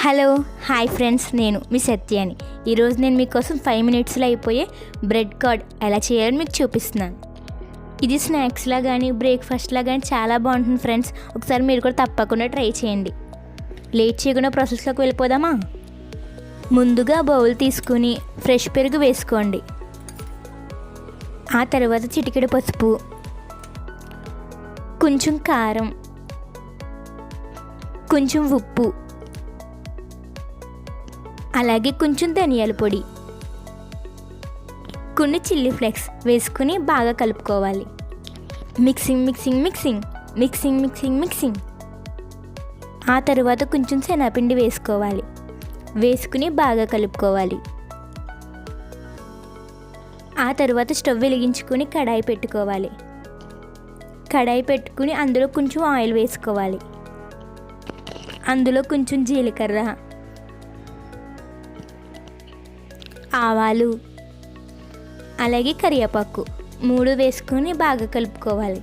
Hello hi friends, నేను మీ సత్యాని. ఈరోజు నేను మీకోసం 5 మినిట్స్లో అయిపోయే బ్రెడ్ కార్డ్ ఎలా చేయాలో మీకు చూపిస్తున్నాను. ఇది స్నాక్స్లా కానీ బ్రేక్ఫాస్ట్లా కానీ చాలా బాగుంటుంది ఫ్రెండ్స్. ఒకసారి మీరు కూడా తప్పకుండా ట్రై చేయండి. లేట్ చేయకుండా ప్రాసెస్లోకి వెళ్ళిపోదామా? ముందుగా బౌల్ తీసుకుని ఫ్రెష్ పెరుగు వేసుకోండి. ఆ తర్వాత చిటికెడు పసుపు, కొంచెం కారం, కొంచెం ఉప్పు, అలాగే కొంచెం ధనియాల పొడి, కొన్ని చిల్లీ ఫ్లేక్స్ వేసుకుని బాగా కలుపుకోవాలి. Mixing mixing mixing mixing mixing mixing. ఆ తర్వాత కొంచెం శనగపిండి వేసుకోవాలి. వేసుకుని బాగా కలుపుకోవాలి. ఆ తర్వాత స్టవ్ వెలిగించుకొని కడాయి పెట్టుకోవాలి. కడాయి పెట్టుకుని అందులో కొంచెం ఆయిల్ వేసుకోవాలి. అందులో కొంచెం జీలకర్ర, ఆవాలు, అలాగే కరివేపాకు 3 వేసుకొని బాగా కలుపుకోవాలి.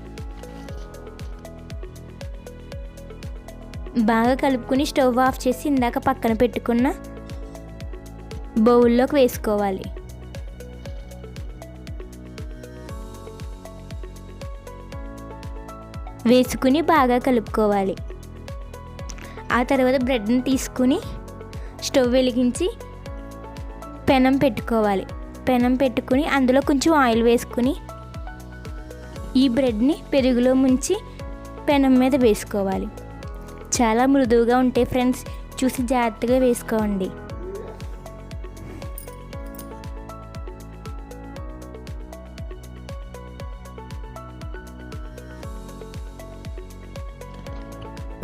బాగా కలుపుకొని స్టవ్ ఆఫ్ చేసి ఇందాక పక్కన పెట్టుకున్న బౌల్లోకి వేసుకోవాలి. వేసుకుని బాగా కలుపుకోవాలి. ఆ తర్వాత బ్రెడ్ని తీసుకుని స్టవ్ వెలిగించి పెనం పెట్టుకోవాలి. పెనం పెట్టుకుని అందులో కొంచెం ఆయిల్ వేసుకుని ఈ బ్రెడ్ని పెరుగులో ముంచి పెనం మీద వేసుకోవాలి. చాలా మృదువుగా ఉంటాయి ఫ్రెండ్స్, చూసి జాగ్రత్తగా వేసుకోండి.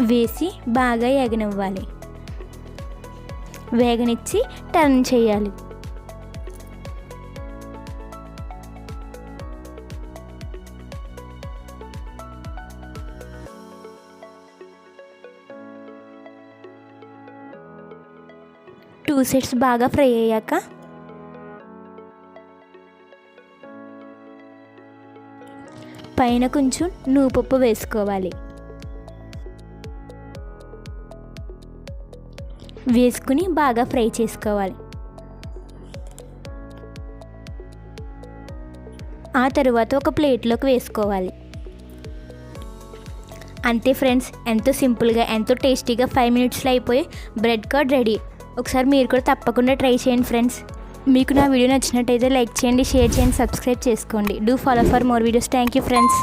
వేసి బాగా వేగనివ్వాలి. వేగనిచ్చి టర్న్ చేయాలి. టూ సైడ్స్ బాగా ఫ్రై అయ్యాక పైన కొంచెం నువ్వుపప్పు వేసుకోవాలి. వేసుకుని బాగా ఫ్రై చేసుకోవాలి. ఆ తర్వాత ఒక ప్లేట్లోకి వేసుకోవాలి. అంతే ఫ్రెండ్స్, ఎంతో సింపుల్గా ఎంతో టేస్టీగా 5 మినిట్స్లో అయిపోయి బ్రెడ్ కార్డ్ రెడీ. ఒకసారి మీరు కూడా తప్పకుండా ట్రై చేయండి ఫ్రెండ్స్. మీకు నా వీడియో నచ్చినట్టయితే లైక్ చేయండి, షేర్ చేయండి, సబ్స్క్రైబ్ చేసుకోండి. Do follow for more videos. Thank you friends.